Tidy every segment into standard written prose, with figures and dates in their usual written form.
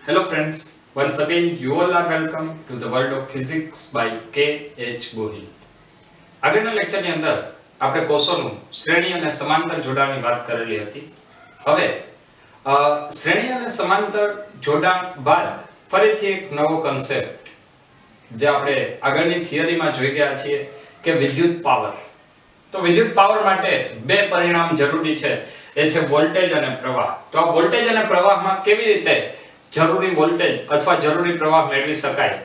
Hello friends, once again you all are welcome to the world of physics by K.H. Gohil. આગળના લેક્ચરની અંદર આપણે કોષોનું શ્રેણી અને સમાંતર જોડાણની વાત કરેલી હતી. હવે શ્રેણી અને સમાંતર જોડાણ બાદ ફરીથી એક નવો કન્સેપ્ટ જે આપણે આગળની થિયરીમાં જોઈ ગયા છીએ કે વિદ્યુત પાવર. તો વિદ્યુત પાવર માટે બે પરિણામ જરૂરી છે, એ છે વોલ્ટેજ અને પ્રવાહ. તો આ વોલ્ટેજ અને પ્રવાહમાં કેવી રીતે જરૂરી વોલ્ટેજ અથવા જરૂરી પ્રવાહ મેળવી શકાય,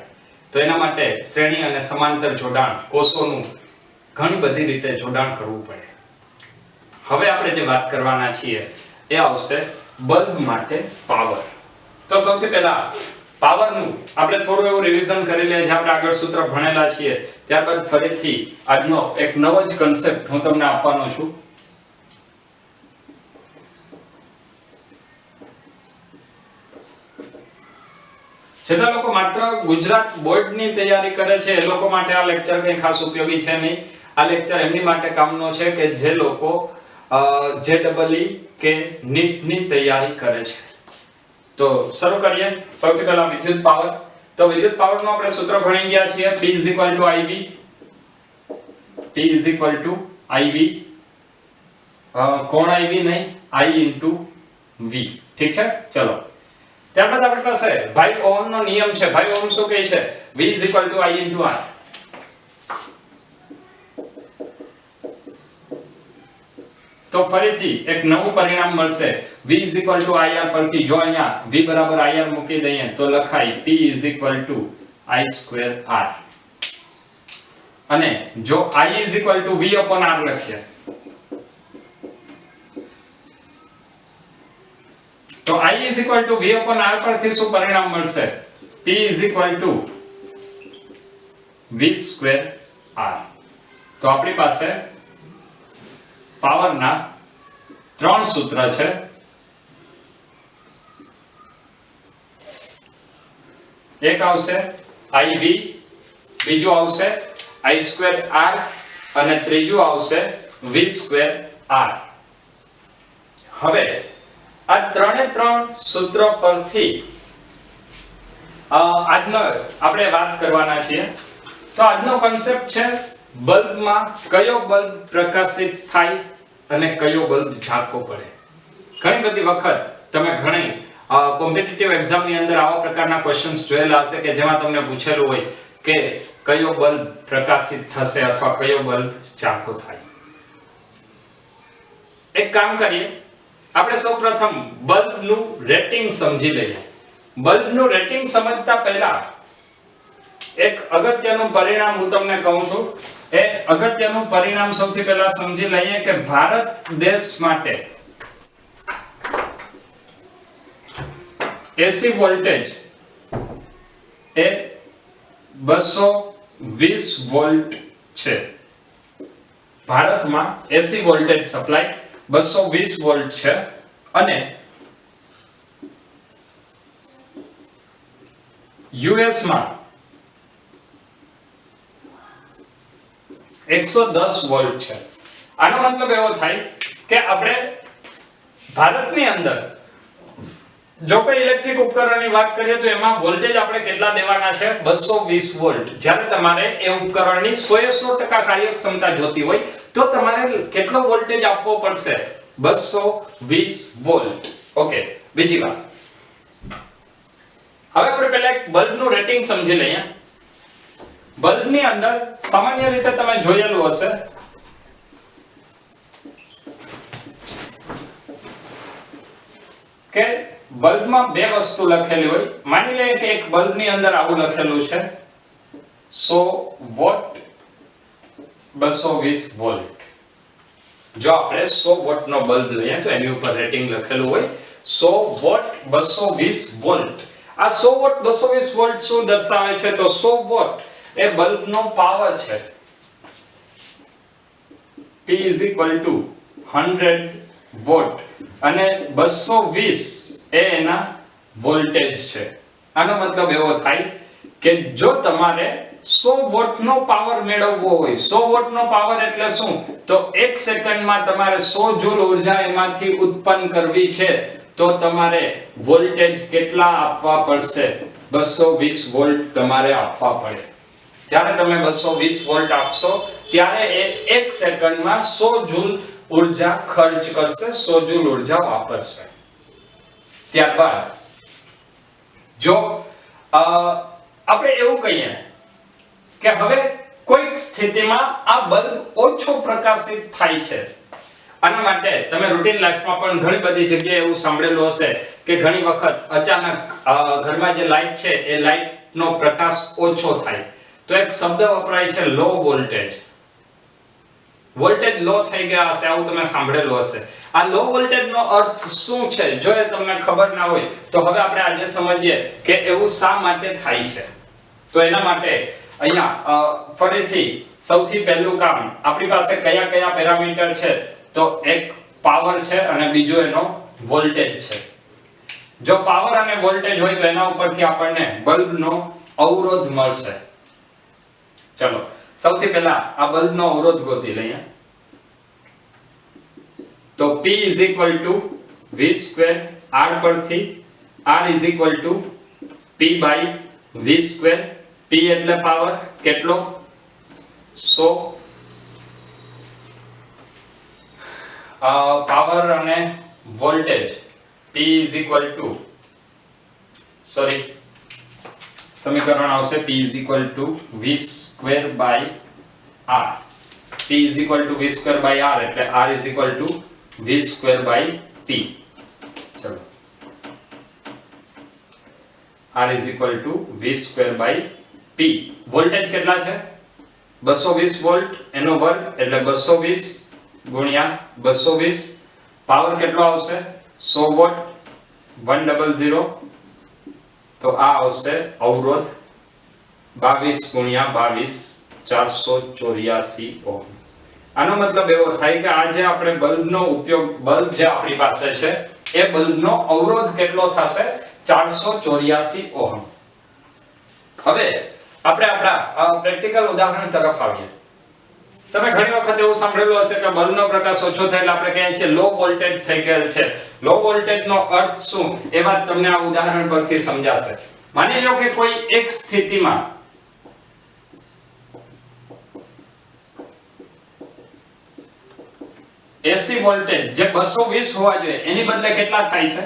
તો એના માટે શ્રેણી અને સમાંતર જોડાણ કોષોનું ઘણી બધી રીતે જોડાણ કરવું પડે. હવે આપણે જે વાત કરવાના છીએ એ આવશે બલ્બ માટે પાવર. તો સૌથી પહેલા પાવરનું આપણે થોડું એવું રિવિઝન કરી લઈએ, જે આપણે આગળ સૂત્ર ભણેલા છીએ. ત્યારબાદ ફરીથી આજનો એક નવો જ કન્સેપ્ટ હું તમને આપવાનો છું. જેટલા લોકો માત્ર ગુજરાત બોર્ડની તૈયારી કરે છે એ લોકો માટે આ લેક્ચર કંઈ ખાસ ઉપયોગી છે નહીં. આ લેક્ચર એમની માટે કામનો છે કે જે લોકો JEE કે નીટની તૈયારી કરે છે. તો શરૂ કરીએ. સૌથી પહેલા વિદ્યુત પાવર. તો વિદ્યુત પાવરનું આપણે સૂત્ર ભણી ગયા છીએ, P = IV. કોણ IV નહીં, I × V. ઠીક છે, ચલો. ત્યારબાદ આપણી પાસે ભાઈ ઓહમનો નિયમ છે. ભાઈ ઓહમ શું કહે છે? V = I × R. તો ફરીથી એક નવું પરિણામ મળશે. V = IR પરથી જો અહીંયા V = IR મૂકી દઈએ તો લખાય P = I²R. અને જો I = V/R લખીએ તો I = V/R પરથી શું પરિણામ મળશે? P = V²R. તો આપણી પાસે પાવરના ત્રણ સૂત્ર છે. એક આવશે IV, બીજું આવશે I²R અને ત્રીજું આવશે V²R. હવે આ ત્રણે ત્રણ સૂત્ર પરથી આજનો આપણે વાત કરવાના છીએ. તો આજનો કન્સેપ્ટ છે બલ્બમાં કયો બલ્બ પ્રકાશિત થાય અને કયો બલ્બ ઝાંખો પડે. ઘણી બધી વખત તમે ઘણી કોમ્પિટિટિવ એક્ઝામની અંદર આવા પ્રકારના ક્વેશ્ચન્સ જોયેલા હશે કે જેમાં તમને પૂછેલું હોય કે કયો બલ્બ પ્રકાશિત થશે અથવા કયો બલ્બ ઝાંખો થાય. એક કામ કરીએ, આપણે સૌપ્રથમ બલ્બનું રેટિંગ સમજી લઈએ. બલ્બનું રેટિંગ સમજતા પહેલા એક અગત્યનું પરિણામ હું તમને કહું છું. એ અગત્યનું પરિણામ સૌથી પહેલા સમજી લઈએ કે ભારત દેશ માટે AC વોલ્ટેજ એ 220 વોલ્ટ છે. ભારતમાં AC વોલ્ટેજ સપ્લાય 220 વોલ્ટ છે અને US માં 110 વોલ્ટ છે. આનો મતલબ એવો થાય કે આપણે ભારતની અંદર જો કોઈ ઇલેક્ટ્રિક ઉપકરણની વાત કરીએ તો એમાં વોલ્ટેજ આપણે કેટલા દેવાના છે? 220 વોલ્ટ. જ્યારે તમારે એ ઉપકરણની 100% કાર્યક્ષમતા જોતી હોય તો તમારે કેટલો વોલ્ટેજ આપવો પડશે? 220 વોલ્ટ. ઓકે, બીજી વાત. હવે આપણે પહેલા એક બલ્બનું રેટિંગ સમજી લઈએ. બલ્બની અંદર સામાન્ય રીતે તમે જોયેલું હશે કે બલ્બમાં બે વસ્તુ લખેલી હોય. માની લઈએ કે એક બલ્બની અંદર આવું લખેલું છે 100 વોટ 220 વોલ્ટ. જો આપણે 100 વોટનો બલ્બ લઈએ તો એની ઉપર રેટિંગ લખેલું હોય 100 વોટ 220 વોલ્ટ. આ 100 વોટ 220 વોલ્ટ શું દર્શાવે છે? તો 100 વોટ એ બલ્બનો પાવર છે. P = 100 વોટ અને 220 એ એના વોલ્ટેજ છે. આનો મતલબ એવો થાય કે જો તમારે 100 વોટનો પાવર મેળવવો હોય, 100 વોટનો પાવર એટલે શું? તો 1 સેકન્ડમાં તમારે 100 જૂલ ઉર્જા એમાંથી ઉત્પન્ન કરવી છે તો તમારે વોલ્ટેજ કેટલા આપવા પડશે? 220 વોલ્ટ તમારે આપવા પડે. જ્યારે તમે 220 વોલ્ટ આપશો ત્યારે એ 1 સેકન્ડમાં 100 જૂલ ઉર્જા ખર્ચ કરશે, 100 જૂલ ઉર્જા વાપરશે. ત્યારબાદ જો આપણે એવું કહીએ કે હવે કોઈક સ્થિતિમાં આ બલ્બ ઓછો પ્રકાશિત થાય છે. આના માટે તમે રૂટીન લાઈફમાં પણ ઘણી બધી જગ્યાએ એવું સાંભળેલું હશે કે ઘણી વખત અચાનક ઘરમાં જે લાઈટ છે એ લાઈટનો પ્રકાશ ઓછો થાય તો એક શબ્દ વપરાય છે લો વોલ્ટેજ. વોલ્ટેજ લો થઈ ગયા હશે, આવું તમે સાંભળેલું હશે. આ લો વોલ્ટેજનો અર્થ શું છે જો એ તમને ખબર ના હોય તો હવે આપણે આજે સમજીએ કે એવું શા માટે થાય છે. તો એના માટે અહીંયા ફરીથી સૌથી પહેલું કામ, આપણી પાસે કયા કયા પેરામીટર છે? તો એક પાવર છે અને બીજો એનો વોલ્ટેજ છે. જો પાવર અને વોલ્ટેજ હોય તો એના ઉપરથી આપણને બલ્બનો અવરોધ મળશે. ચલો સૌથી પહેલા આ બલ્બનો અવરોધ ગોતી લઈએ. તો P V સ્ક્વેર R પરથી R P by V square. P એટલે પાવર કેટલો? 100. પાવર અને વોલ્ટેજ P સમીકરણ આવશે P V square by R. P V square by R એટલે R V square by P. ચલો R V square by P. Voltage કેટલા છે? 220 volt, એનો વર્ગ એટલે 220 ગુણ્યા 220. પાવર કેટલો આવશે? 100 વોટ 100. તો આ આવશે અવરોધ 22 ગુણ્યા 22 484 ઓહમ. આનો મતલબ એવો થાય કે આ જે આપણે બલ્બનો ઉપયોગ, બલ્બ જે આપણી પાસે છે એ બલ્બનો અવરોધ કેટલો થશે? 484 ઓહમ. હવે આપણે આપણા પ્રેક્ટિકલ ઉદાહરણ તરફ આવીએ. તમે ઘણી વખત એવું સાંભળેલું હશે કે બલ્બનો પ્રકાશ ઓછો થાય એટલે આપણે કહીએ છીએ લો વોલ્ટેજ થઈ ગયેલ છે. લો વોલ્ટેજનો અર્થ શું એ વાત તમને આ ઉદાહરણ પરથી સમજાશે. માની લો કે કોઈ એક સ્થિતિમાં એસી વોલ્ટેજ જે 220 હોવા જોઈએ એની બદલે કેટલા થાય છે?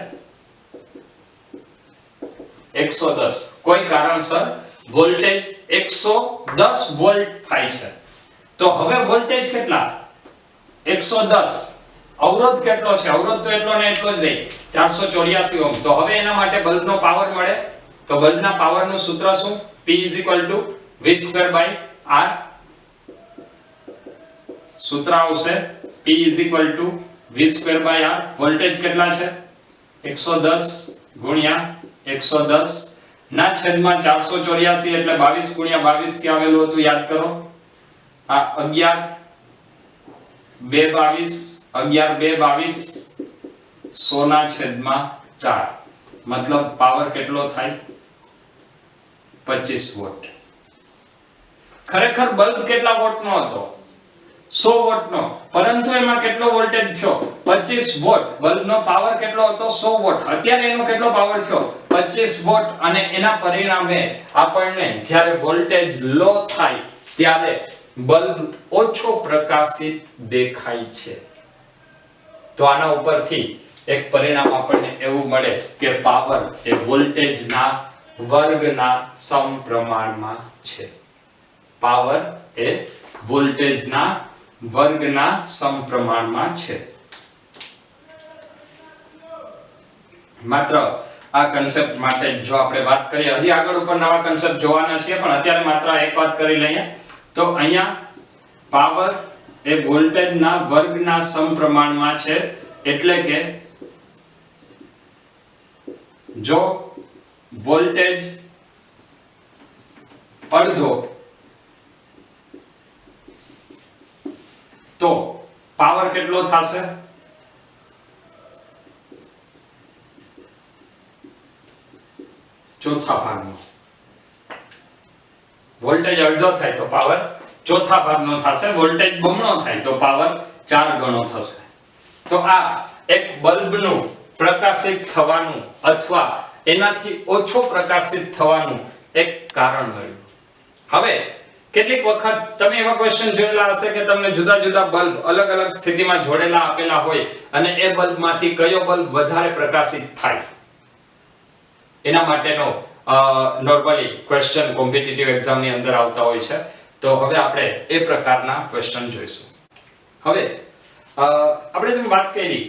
110. કોઈ કારણસર વોલ્ટેજ 110 વોલ્ટ થાય છે. તો હવે વોલ્ટેજ કેટલા? 110. અવરોધ કેટલો છે? અવરોધ તો એટલો ને એટલો જ રહે 484 ઓહમ. તો હવે એના માટે બલ્બનો પાવર મળે. તો બલ્બના પાવરનું સૂત્ર શું? P V square by R. સૂત્ર આવશે P V square by R. Voltage કેટલા છે? 110 ગુણ્યા 110 ના છેદમાં 484 એટલે 22 ગુણ્યા 22 થી આવેલું હતું, યાદ કરો. આ 11 2 22 100 ના છેદમાં 4. મતલબ પાવર કેટલો થાય? 25 વોટ. ખરેખર બલ્બ કેટલા વોટનો હતો? 100 વોટનો. પરંતુ એમાં કેટલો વોલ્ટેજ થયો? 25 વોટ. બલ્બનો પાવર કેટલો હતો? 100 વોટ. અત્યારે એનો કેટલો પાવર થયો? 25 વોટ. અને એના પરિણામે આપણને જ્યારે વોલ્ટેજ લો થાય ત્યારે બલ્બ ઓછો પ્રકાશિત દેખાય છે. તો આના ઉપરથી એક પરિણામ આપણને એવું મળે કે પાવર એ વોલ્ટેજના વર્ગના સમપ્રમાણમાં છે. પાવર એ વોલ્ટેજના વર્ગના સમપ્રમાણમાં છે. માત્ર આ કન્સેપ્ટ માટે જો આપણે વાત કરીએ, હજી આગળ ઉપર નવા કન્સેપ્ટ જોવાના છે પણ અત્યારે માત્ર એક વાત કરી લઈએ. તો અહીંયા પાવર એ વોલ્ટેજના વર્ગના સમપ્રમાણમાં છે. એટલે કે જો વોલ્ટેજ અડધો તો પાવર કેટલો થશે? ચોથા ભાગનો. વોલ્ટેજ અડધો થાય તો પાવર ચોથા ભાગનો થશે. વોલ્ટેજ બમણો થાય તો પાવર 4 ગણો થશે. તો આ એક બલ્બનું પ્રકાશિત થવાનું અથવા એનાથી ઓછો પ્રકાશિત થવાનું એક કારણ મળ્યું. હવે કેટલીક વખત તમે એવા ક્વેશ્ચન જોયેલા હશે કે તમને જુદા જુદા બલ્બ અલગ અલગ સ્થિતિમાં જોડેલા આપેલા હોય અને એ બલ્બમાંથી કયો બલ્બ વધારે પ્રકાશિત થાય એના માટેનો નોર્મલી ક્વેશ્ચન કોમ્પિટિટિવ એક્ઝામ ની અંદર આવતા હોય છે. તો હવે આપણે એ પ્રકારના ક્વેશ્ચન જોઈશું. હવે આપણે જેમ વાત કરી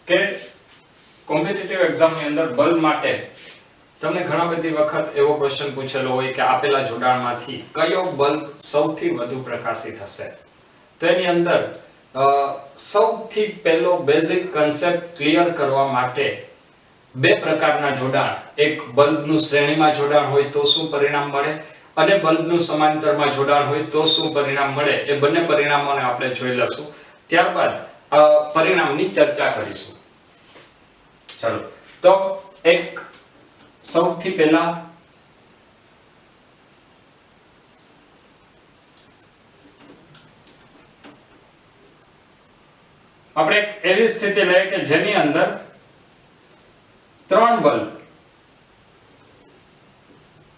કે કોમ્પિટિટિવ એક્ઝામ ની અંદર બલ્બ માટે તમને ઘણા બધી વખત એવો ક્વેશ્ચન પૂછેલો હોય કે આપેલા જોડાણમાંથી કયો બલ્બ સૌથી વધુ પ્રકાશિત હશે. તો એની અંદર સૌથી પહેલો બેઝિક કન્સેપ્ટ ક્લિયર કરવા માટે બે પ્રકારના જોડાણ, એક બલ્બનું શ્રેણીમાં જોડાણ હોય તો શું પરિણામ મળે અને બલ્બનું સમાંતરમાં જોડાણ હોય તો શું પરિણામ મળે, એ બંને પરિણામોને આપણે જોઈ લઈશું. ત્યારબાદ પરિણામની ચર્ચા કરીશું. ચલો, તો એક સૌથી પહેલા આપણે એક એવી સ્થિતિ લઈએ કે જેની અંદર ત્રણ બલ્બ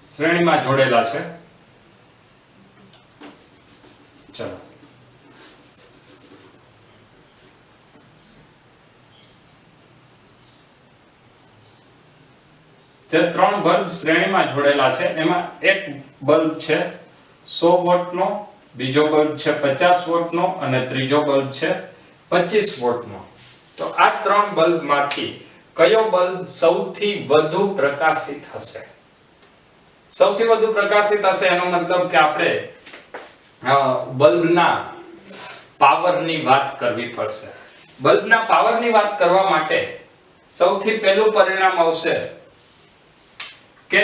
શ્રેણીમાં જોડેલા છે. ચલો, જે ત્રણ બલ્બ શ્રેણીમાં જોડેલા છે એમાં એક બલ્બ છે 100 વોટનો, બીજો બલ્બ છે 50 વોટનો અને ત્રીજો બલ્બ છે 25 વોટનો. તો આ ત્રણ બલ્બમાંથી કયો બલ્બ સૌથી વધુ પ્રકાશિત હશે? સૌથી વધુ પ્રકાશિત હશે એનો મતલબ કે આપણે બલ્બના પાવરની વાત કરવી પડશે. બલ્બના પાવરની વાત કરવા માટે સૌથી પહેલું પરિણામ આવશે કે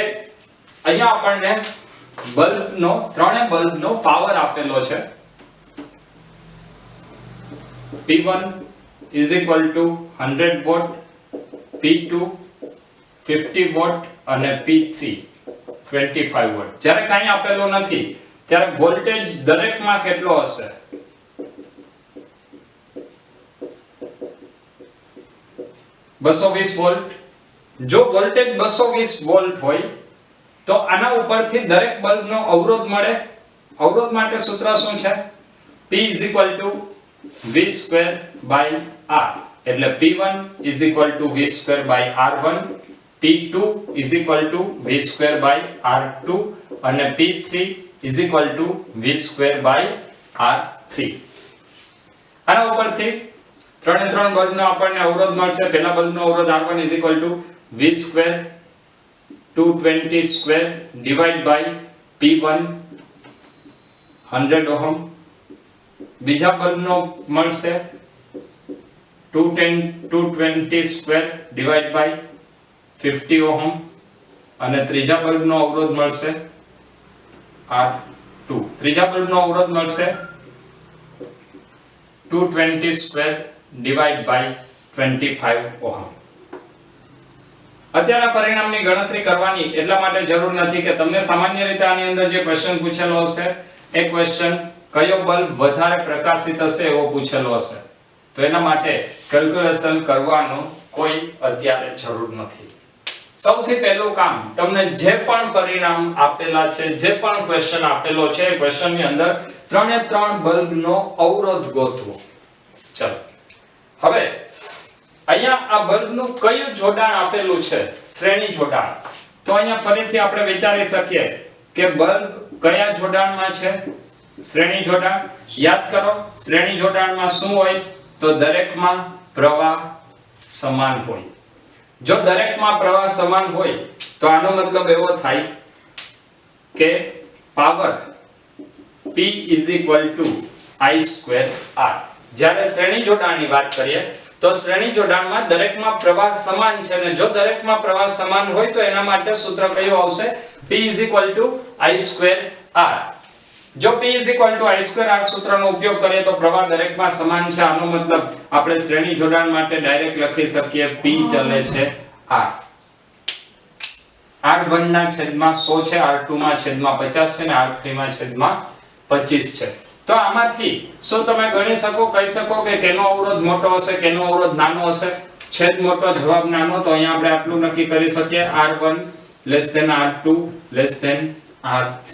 અહીંયા આપણને બલ્બનો ત્રણે બલ્બનો પાવર આપેલો છે. P1 is equal to 100 watt, P2 50 watt અને P3 25 વોટ. જ્યારે કાંઈ આપેલો નથી ત્યારે વોલ્ટેજ દરેકમાં કેટલો હશે? 220 વોલ્ટ. જો વોલ્ટેજ 220 વોલ્ટ હોય તો આના ઉપરથી દરેક બલ્બનો અવરોધ મળે. અવરોધ માટે સૂત્ર શું છે? P is equal to V square by R. એટલે P1 is equal to V square by R1, P2 is equal to V square by R2 અને P3 is equal to V square by R3. આના ઉપરથી ત્રણ બલ્બનો આપણને અવરોધ મળશે. પહેલા બલ્બનો અવરોધ R1 is equal to V square 220 square divide by P1 100 ohm. બીજા બલ્બનો મળશે 220 સ્ક્વેર ડિવાઇડ બાય 50 ઓહમ અને ત્રીજા બલ્બનો અવરોધ મળશે R2. ત્રીજા બલ્બનો અવરોધ મળશે 220 સ્ક્વેર ડિવાઇડ બાય 25 ઓહમ. અત્યારના પરિણામની ગણતરી કરવાની એટલા માટે જરૂર નથી કે તમને સામાન્ય રીતે આની અંદર જે ક્વેશ્ચન પૂછેલો હશે એ ક્વેશ્ચન કયો બલ્બ વધારે પ્રકાશિત હશે એવો પૂછેલો હશે. તો એના માટે કેલ્ક્યુલેશન કરવાનો કોઈ અત્યારે જરૂર નથી. સૌથી પહેલું કામ, તમને જે પણ પરિણામ આપેલા છે, જે પણ ક્વેશ્ચન આપેલો છે, એ ક્વેશ્ચનની અંદર ત્રણે ત્રણ બલ્બનો અવરોધ ગોતવો. ચલો, હવે અહીંયા આ બલ્બનું કયું જોડાણ આપેલું છે? શ્રેણી જોડાણ. તો અહીંયા ફરીથી આપણે વિચારી શકીએ કે બલ્બ કયા જોડાણમાં છે? શ્રેણી જોડાણ. યાદ કરો, શ્રેણી જોડાણમાં શું હોય? તો દરેકમાં પ્રવાહ સમાન હોય. જો દરેકમાં પ્રવાહ સમાન હોય તો આનો મતલબ એવો થાય કે power P is equal to I square R. જ્યારે શ્રેણી જોડાણની વાત કરીએ તો શ્રેણી જોડાણમાં દરેકમાં પ્રવાહ સમાન છે અને જો દરેકમાં પ્રવાહ સમાન હોય તો એના માટે સૂત્ર કયું આવશે? P is equal to I square R. જો P is equal to I square R સૂત્રનો ઉપયોગ કરીએ તો પ્રવાહ દરેકમાં સમાન છે. આનો મતલબ આપણે શ્રેણી જોડાણ માટે ડાયરેક્ટ લખી શકીએ P ચલે છે R. R1 ના છેદમાં 100 છે, R2 માં છેદમાં 50 છે અને R3 માં છેદમાં 25 છે. તો આમાંથી શું તમે ગણી શકો, કહી શકો કે કેનો અવરોધ મોટો હશે, કેનો અવરોધ નાનો હશે? છેદ મોટો જવાબ નાનો, તો અહીંયા આપણે આટલું નક્કી કરી શકીએ r1 less than r2 less than r3.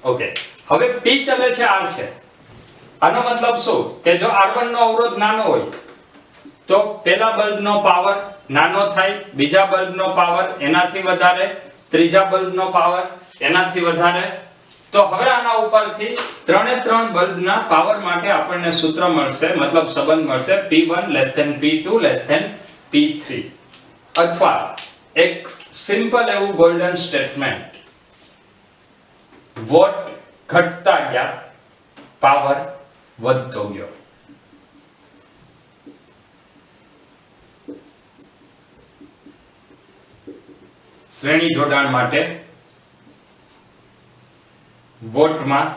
Okay, હવે p ચલે છે r છે. આનો મતલબ શું કે જો r1 નો અવરોધ નાનો હોય તો પહેલા બલ્બનો પાવર નાનો થાય, બીજા બલ્બનો પાવર એનાથી વધારે, ત્રીજા બલ્બનો પાવર એનાથી વધારે. તો હવે આના ઉપરથી ત્રણે ત્રણ બલ્બના પાવર માટે આપણને સૂત્ર મળશે, મતલબ સંબંધ મળશે P1 P2 P3. અથવા એક સિમ્પલ એવું ગોલ્ડન સ્ટેટમેન્ટ, વોટ ઘટતા ગયા પાવર વધતો ગયો. શ્રેણી જોડાણ માટે વોટમાં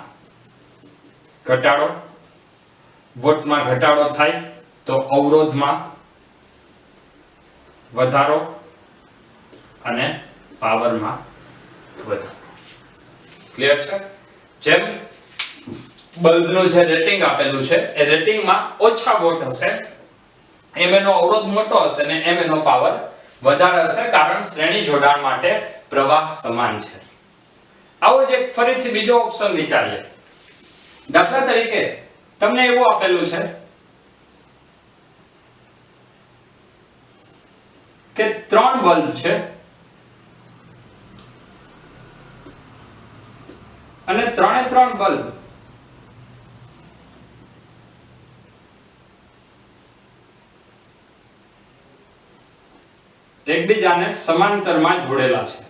ઘટાડો, વોટમાં ઘટાડો થાય તો અવરોધમાં વધારો અને પાવરમાં વધારો. ક્લિયર છે? જેમ બલ્બનું જે રેટિંગ આપેલું છે એ રેટિંગમાં ઓછા વોટ હશે એમ એનો અવરોધ મોટો હશે ને એમ એનો પાવર વધારે હશે, કારણ શ્રેણી જોડાણ માટે પ્રવાહ સમાન છે. આવો જ એક ફરીથી બીજો ઓપ્શન વિચારીએ. દાખલા તરીકે તમને એવું આપેલું છે કે 3 બલ્બ છે અને ત્રણે ત્રણ બલ્બ એકબીજાને સમાંતરમાં જોડેલા છે.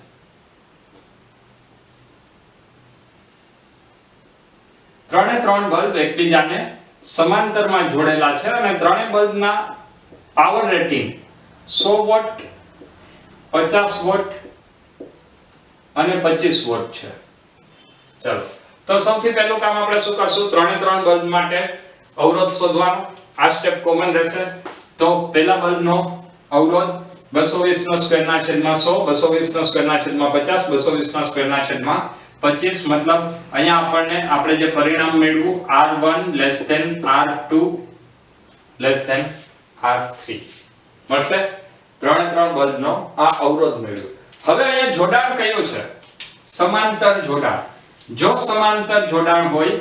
ત્રણે ત્રણ બલ્બ એકબીજાને સમાંતરમાં જોડેલા છે અને ત્રણે બલ્બના પાવર રેટિંગ 100 વોટ, 50 વોટ અને 25 વોટ છે. ચલો, તો સૌથી પહેલું કામ આપણે શું કરશું? ત્રણે ત્રણ બલ્બ માટે અવરોધ શોધવાનો. આ સ્ટેપ કોમન રહેશે. તો પહેલા બલ્બનો અવરોધ 220 નો સ્ક્વેર ના છેદમાં 100, 220 નો સ્ક્વેર ના છેદમાં 50, 220 નો સ્ક્વેર ના છેદમાં 25. મતલબ અહીંયા આપણને આપણે જે પરિણામ મેળવ્યું R1 less than R2 less than R3 મળશે. ત્રણે ત્રણ બલ્બનો આ અવરોધ મેળવ્યો. હવે અહીંયા જોડાણ કયું છે? સમાંતર જોડાણ. જો સમાંતર જોડાણ હોય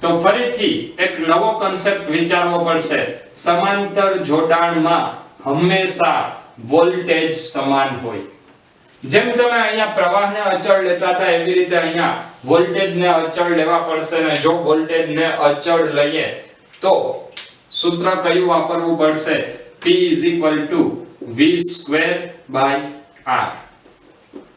તો ફરીથી એક નવો કન્સેપ્ટ વિચારવો પડશે. સમાંતર જોડાણમાં હંમેશા વોલ્ટેજ સમાન હોય. જેમ તમે અહીંયા પ્રવાહને અચળ લેતા હતા એવી રીતે અહીંયા વોલ્ટેજને અચળ લેવા પડશે ને જો વોલ્ટેજને અચળ લઈએ તો સૂત્ર કયું વાપરવું પડશે? P v²/r.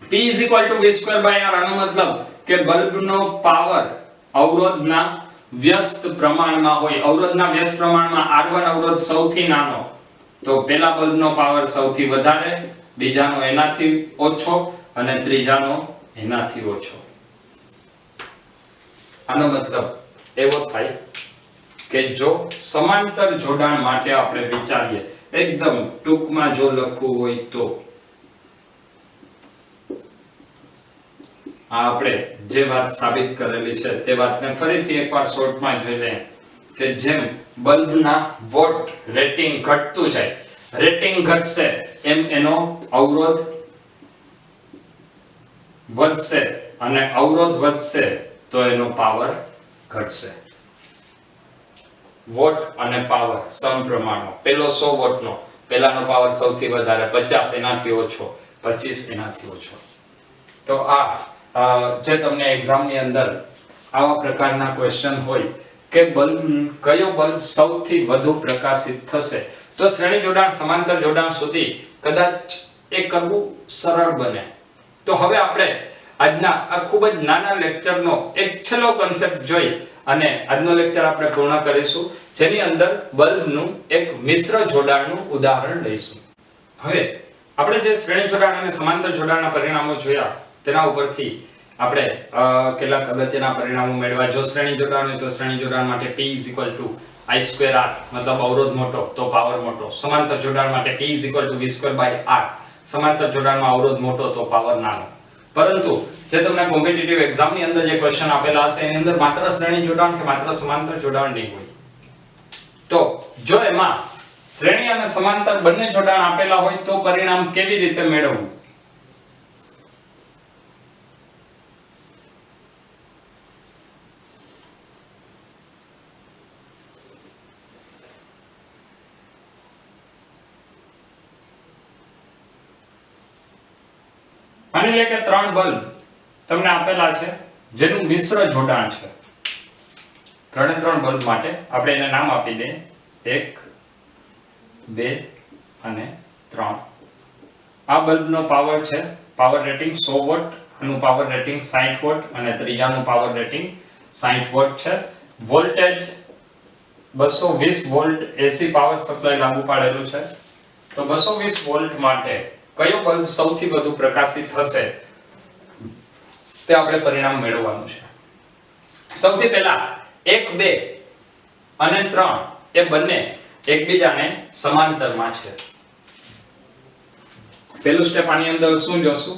P v²/r આનો મતલબ કે બલ્બનો પાવર અવરોધના વ્યસ્ત પ્રમાણમાં હોય. અવરોધના વ્યસ્ત પ્રમાણમાં R1 અવરોધ સૌથી નાનો તો પહેલા બલ્બનો પાવર સૌથી વધારે, બીજાનો એનાથી ઓછો અને ત્રીજાનો એનાથી ઓછો. આનો મતલબ એવો થાય કે જો સમાંતર જોડાણ માટે આપણે વિચારીએ, એકદમ ટૂંકમાં જો લખવું હોય તો આપણે જે વાત સાબિત કરેલી છે તે વાતને ફરીથી એકવાર શોર્ટમાં જોઈ લઈએ કે જેમ બલ્બના વોટ રેટિંગ ઘટતું જાય, રેટિંગ ઘટશે એમ એનો અવરોધ વધશે અને અવરોધ વધશે તો એનો પાવર ઘટશે. વોટ અને પાવર સમપ્રમાણમાં. પેલો 100 વોટનો, પહેલાનો પાવર સૌથી વધારે, 50 એનાથી ઓછો, 25 એનાથી ઓછો. તો આ જે તમને એક્ઝામની અંદર આવા પ્રકારના ક્વેશ્ચન હોય કે કયો બલ્બ સૌથી વધુ પ્રકાશિત થશે તો શ્રેણી જોડાણ સમાંતર જોડાણ સુધી કદાચ એ કરવું સરળ બને. તો હવે આપણે આજના આ ખૂબ જ નાના લેક્ચરનો એક છેલ્લો કન્સેપ્ટ જોઈ અને આજનો લેક્ચર આપણે પૂર્ણ કરીશું, જેની અંદર બલ્બનું એક મિશ્ર જોડાણનું ઉદાહરણ લઈશું. હવે આપણે જે શ્રેણી જોડાણ અને સમાંતર જોડાણના પરિણામો જોયા તેના ઉપરથી આપણે કેટલાક અગત્યના પરિણામો મેળવ્યા. જો શ્રેણી જોડાણ હોય તો શ્રેણી જોડાણ માટે P I²R મતલબ અવરોધ મોટો તો પાવર મોટો. સમાંતર જોડાણ માટે P v²/r સમાંતર જોડાણમાં અવરોધ મોટો તો પાવર નાનો. પરંતુ જે તમને કોમ્પિટિટિવ એક્ઝામ ની અંદર જે ક્વેશ્ચન આપેલા હશે એની અંદર માત્ર શ્રેણી જોડાણ કે માત્ર સમાંતર જોડાણ નહીં હોય. તો જો એમાં શ્રેણી અને સમાંતર બંને જોડાણ આપેલા હોય તો પરિણામ કેવી રીતે મેળવવું? માની લે કે 3 બલ્બ તમને આપેલા છે જેનું મિશ્ર જોડાણ છે. 3 બલ્બ માટે આપણે એને નામ આપી દઈએ 1 2 અને 3. આ બલ્બનો પાવર છે, પાવર રેટિંગ 100 વોટ, આનું પાવર રેટિંગ 60 વોટ અને ત્રીજાનું પાવર રેટિંગ 60 વોટ છે. Voltage 220 volt AC power supply લાગુ પાડેલું છે. તો 220 વોલ્ટ માટે કયો બલ્બ સૌથી વધુ પ્રકાશિત થશે તે આપણે પરિણામ મેળવવાનું છે. સૌથી પહેલા 1 2 અને 3 એ બંને એકબીજાને સમાંતરમાં છે. પહેલું સ્ટેપ આની અંદર શું જોશું?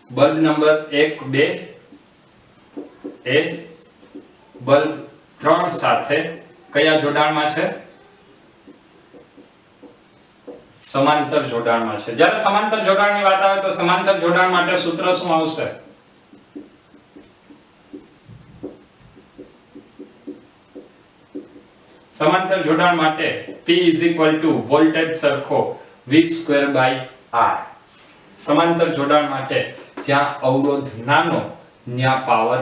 બલ્બ નંબર 1 2 એ બલ્બ 3 સાથે કયા જોડાણમાં છે? સમાંતર જોડાણમાં છે. જ્યારે સમાંતર જોડાણની વાત આવે તો સમાંતર જોડાણ માટે સૂત્ર શું આવશે? સમાંતર જોડાણ માટે P વોલ્ટેજ સરખો V²/R. સમાંતર જોડાણ માટે જ્યાં અવરોધ નાનો ત્યાં પાવર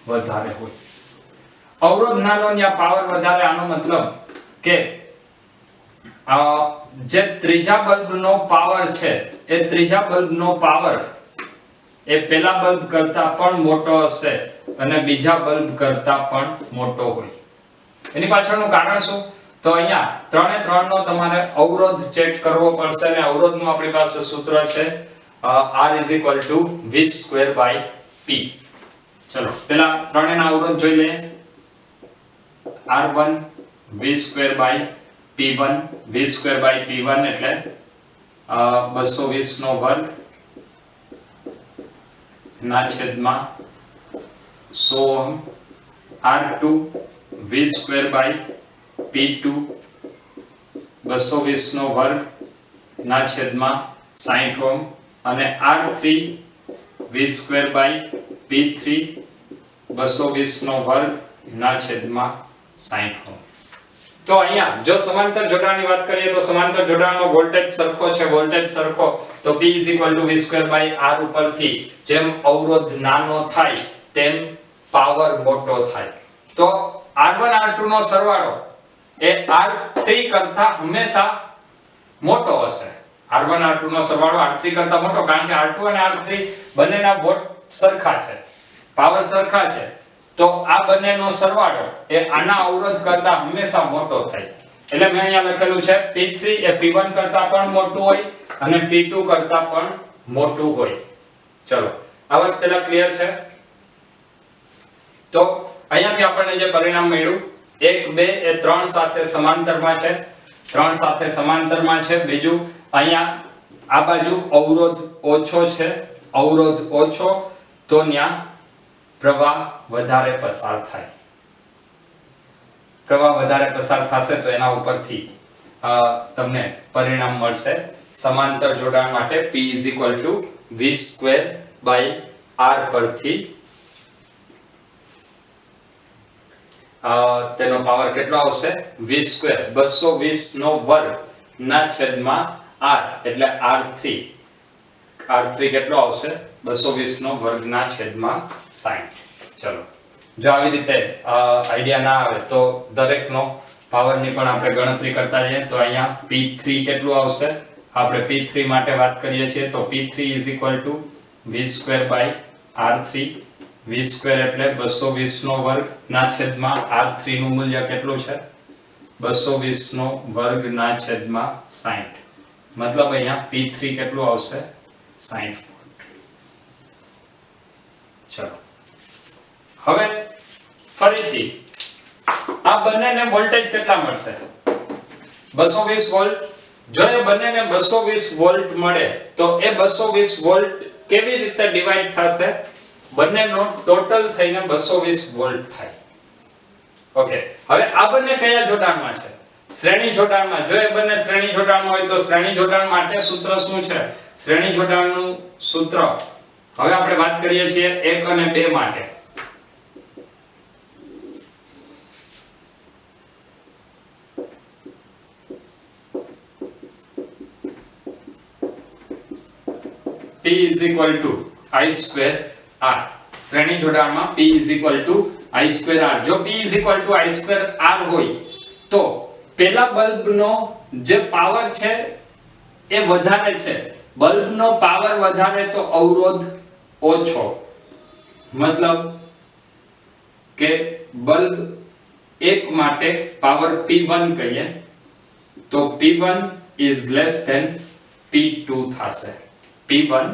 વધારે હોય. અવરોધ નાનો ત્યાં પાવર વધારે, આનો મતલબ કે જે ત્રીજા બલ્બનો પાવર છે એ ત્રીજા બલ્બનો પાવર એ પહેલા બલ્બ કરતા પણ મોટો હશે અને બીજા બલ્બ કરતા પણ મોટો હોય. એની પાછળનું કારણ શું? તો અહીંયા 3 નો તમારે અવરોધ ચેક કરવો પડશે અને અવરોધનું આપણી પાસે સૂત્ર છે R V²/P. ચલો પહેલા 3 ના અવરોધ જોઈ લઈએ. R1 V²/P1. V²/P1 એટલે 220 નો વર્ગ ના છેદમાં 100 ઓહ્મ. R2 V²/P2 220 નો વર્ગ ના છેદમાં 60 ઓહ્મ અને R3 V²/P3 220 નો વર્ગ ના છેદમાં 60 ઓહ્મ. તો અહીંયા જો સમાંતર જોડાણની વાત કરીએ તો સમાંતર જોડાણનો વોલ્ટેજ સરખો છે, વોલ્ટેજ સરખો તો P V²/R ઉપરથી જેમ અવરોધ નાનો થાય તેમ પાવર મોટો થાય. તો R1 R2 નો સરવાળો એ R3 કરતા હંમેશા મોટો હશે. R1 R2 નો સરવાળો R3 કરતા મોટો, કારણ કે R2 અને R3 બંનેના વોટ સરખા છે, પાવર સરખા છે. તો આ બંનેનો સરવાળો એ આના અવરોધ કરતા હંમેશા મોટો થાય. એટલે મેં અહીંયા લખેલું છે P3 એ P1 કરતા પણ મોટું હોય અને P2 કરતા પણ મોટું હોય. ચલો આ વાત પહેલા ક્લિયર છે? તો અહીંયાથી આપણને જે પરિણામ મળ્યું 1 2 એ 3 સાથે સમાંતરમાં છે, 3 સાથે સમાંતરમાં છે. બીજું અહીંયા આ બાજુ અવરોધ ઓછો છે, અવરોધ ઓછો તો ત્યાં પ્રવાહ વધારે પસાર થાય. પ્રવાહ વધારે પસાર થશે તો એના ઉપરથી તમને પરિણામ મળશે. સમાંતર જોડાણ માટે P V²/R પરથી તેનો પાવર કેટલો આવશે? V², 220 નો વર્ગ ના છેદમાં R એટલે R3. R3 કેટલો આવશે? 220 નો વર્ગ ના છેદમાં 60. ચલો જો આવી રીતે આઈડિયા ના આવે તો દરેકનો પાવરની પણ આપણે ગણતરી કરતા જઈએ. તો અહીંયા P3 કેટલું આવશે? આપણે P3 માટે વાત કરીએ છીએ તો P3 V²/R3. V² એટલે 220 નો વર્ગ ના છેદમાં R3 નું મૂલ્ય કેટલું છે? 220 નો વર્ગ ના છેદમાં 60. મતલબ અહીંયા P3 કેટલું આવશે? 60 વોલ્ટ. ચલો હવે ફરીથી આ બંનેને વોલ્ટેજ કેટલા મળશે? 220 વોલ્ટ. જો એ બંનેને 220 વોલ્ટ મળે તો એ 220 વોલ્ટ કેવી રીતે ડિવાઈડ થશે? બંનેનો ટોટલ થઈને 220 વોલ્ટ થાય. ઓકે, હવે આ બંને કયા જોડાણમાં છે? શ્રેણી જોડાણમાં. જો એ બંને શ્રેણી જોડાણમાં હોય તો શ્રેણી જોડાણ માટે સૂત્ર શું છે? શ્રેણી જોડાણનું સૂત્ર હવે આપણે વાત કરીએ છીએ 1 અને 2 માટે. P is equal to I square R. શ્રેણી જોડાણમાં P is equal to I square R. જો P is equal to I square R હોય તો પેલા બલ્બનો જે પાવર છે એ વધારે છે. બલ્બનો પાવર વધારે તો અવરોધ ઓછો. મતલબ કે બલ્બ 1 માટે પાવર P1 કહીએ તો P1 is less than P2 થશે. P1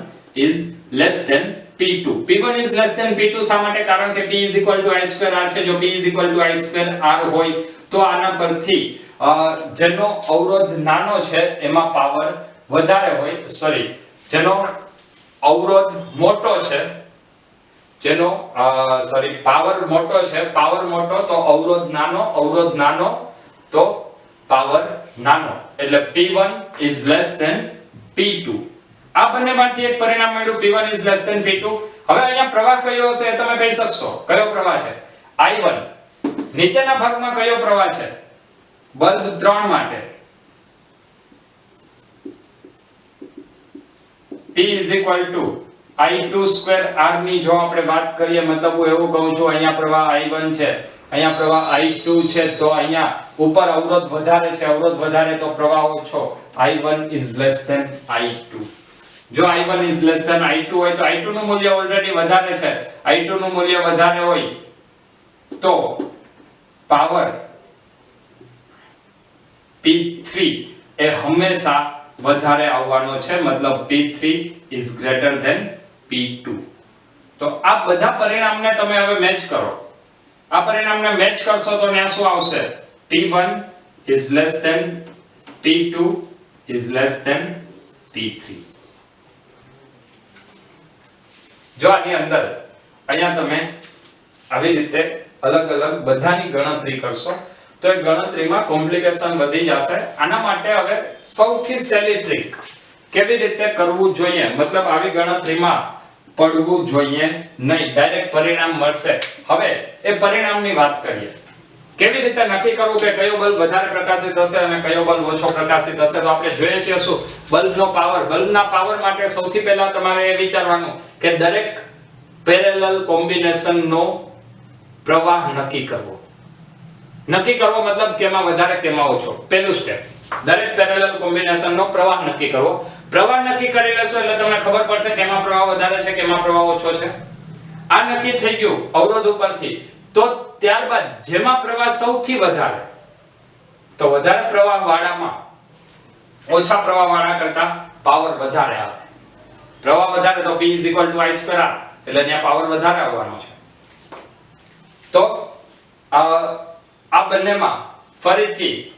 is less than P2. P1 is less than P2 શા માટે? કારણ કે P is equal to I square R છે. જો P is equal to I square R હોય તો આના પરથી જેનો અવરોધ નાનો છે એમાં પાવર વધારે હોય, જેનો અવરોધ મોટો છે, પાવર મોટો છે, પાવર મોટો તો અવરોધ નાનો તો પાવર નાનો. એટલે P1 is less than P2. આ બંનેમાંથી એક પરિણામ મળ્યું, P1 is less than P2. હવે અહીંયા પ્રવાહ કયો હશે તમે કહી શકશો? કયો પ્રવાહ છે? I1. નીચેના ભાગમાં કયો પ્રવાહ છે? બલ્બ 3 માટે P is equal to I2 square R ની જો આપણે વાત કરીએ, મતલબ હું એવું કહું છું અહીંયા પ્રવાહ I1 છે, અહીંયા પ્રવાહ I2 છે, તો અહીંયા ઉપર અવરોધ વધારે છે, અવરોધ વધારે તો પ્રવાહ ઓછો. I1 is less than I2. જો I1 is less than I2 હોય તો I2 નું મૂલ્ય ઓલરેડી વધારે છે. I2 નું મૂલ્ય વધારે હોય તો પાવર P3 એ હંમેશા વધારે આવવાનો છે. મતલબ P3 is greater than P2. તો આ બધા પરિણામને તમે હવે મેચ કરો. આ પરિણામને મેચ કરશો તો ત્યાં શું આવશે? P1 is less than P2 is less than P3. જો આની અંદર અહીંયા તમે આવી રીતે અલગ અલગ બધાની ગણતરી કરશો તો એ ગણતરીમાં કોમ્પ્લિકેશન વધી જશે. આના માટે હવે સૌથી સહેલી ટ્રીક કેવી રીતે કરવું જોઈએ, મતલબ આવી ગણતરીમાં પડવું જોઈએ નહીં, ડાયરેક્ટ પરિણામ મળશે. હવે એ પરિણામની વાત કરીએ. કેવી રીતે નક્કી કરવું કે કયો બલ્બ વધારે પ્રકાશિત હશે અને કયો બલ્બ ઓછો પ્રકાશિત હશે? તો આપણે જોઈએ છીએ શું? બલ્બનો પાવર. બલ્બના પાવર માટે સૌથી પહેલા તમારે એ વિચારવાનું કે દરેક પેરેલલ કોમ્બિનેશનનો પ્રવાહ નક્કી કરવો. નક્કી કરવો મતલબ કેમાં વધારે કેમાં ઓછો. પહેલું સ્ટેપ, દરેક પેરેલલ કોમ્બિનેશનનો પ્રવાહ નક્કી કરવો. પ્રવાહ નક્કી કરી લેશો એટલે તમને ખબર પડશે કેમાં પ્રવાહ વધારે છે, કેમાં પ્રવાહ ઓછો છે. આ નક્કી થઈ ગયું અવરોધ ઉપરથી. તો ત્યારબાદ જેમાં પ્રવાહ સૌથી વધારે, તો વધારે પ્રવાહ વાળામાં ઓછા પ્રવાહ વાળા કરતા પાવર વધારે આવે. પ્રવાહ વધારે તો P is equal to I square R, એટલે ત્યાં પાવર વધારે આવવાનો છે. તો આ બંનેમાં ફરીથી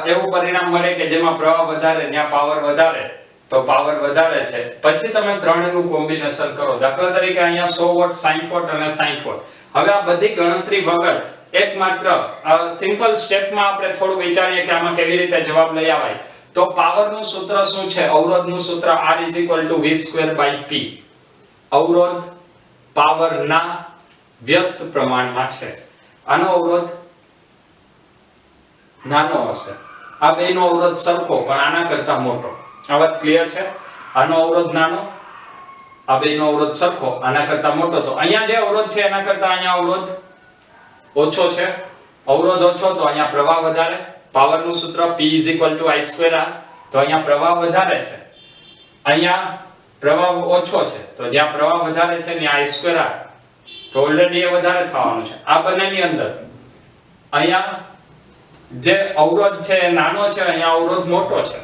એવું પરિણામ મળે કે જેમાં પ્રવાહ વધારે ત્યાં પાવર વધારે, તો પાવર વધારે છે. પછી તમે ત્રણેયનું કોમ્બિનેશન કરો. દાખલા તરીકે અહીંયા 100 વોટ, 60 વોટ અને 60 વોટ. હવે આ બધી ગણતરી વગર એકમાત્ર સિમ્પલ સ્ટેપમાં આપણે થોડું વિચારીએ કે આમાં કેવી રીતે જવાબ લઈ આવાય. તો પાવરનું સૂત્ર શું છે? અવરોધનું સૂત્ર R is equal to V square by P. અવરોધ પાવરના વ્યસ્ત પ્રમાણમાં છે. આનો અવરોધ નાનો હશે, આ બેનો અવરોધ સરખો પણ આના કરતા મોટો. આ વાત ક્લિયર છે? આનો અવરોધ નાનો, આ બેનો અવરોધ સરખો, આના કરતા મોટો. તો અહીંયા જે અવરોધ છે એના કરતા અહીંયા અવરોધ ઓછો છે. અવરોધ ઓછો તો અહીંયા પ્રવાહ વધારે. પાવરનું સૂત્ર P is equal to I square R. તો અહીંયા પ્રવાહ વધારે છે, અહીંયા પ્રવાહ ઓછો છે. તો જ્યાં પ્રવાહ વધારે છે ત્યાં I square R, તો ઓલરેડી એ વધારે થવાનું છે. આ બંનેની અંદર અહીંયા જે અવરોધ છે એ નાનો છે, અહીંયા અવરોધ મોટો છે.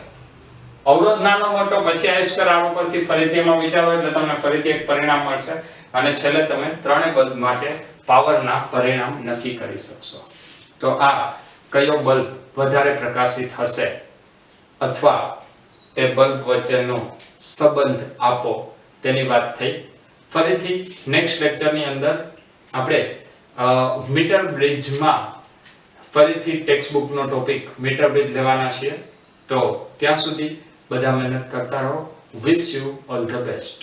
અવરોધ નાનો મોટો પછી I square R ઉપરથી ફરીથી એમાં વિચારો એટલે તમને ફરીથી એક પરિણામ મળશે અને છેલ્લે તમે ત્રણેય બલ્બ માટે પાવરના પરિણામ નક્કી કરી શકશો. તો આ કયો બલ્બ વધારે પ્રકાશિત હશે અથવા તે બલ્બ વચ્ચેનો સંબંધ આપો તેની વાત થઈ. ફરીથી નેક્સ્ટ લેક્ચરની અંદર આપણે મીટર બ્રિજમાં ફરીથી ટેક્સ્ટ બુકનો ટોપિક મીટર બ્રિજ લેવાના છીએ. તો ત્યાં સુધી બધા મહેનત કરતા રહો. Wish you all the best.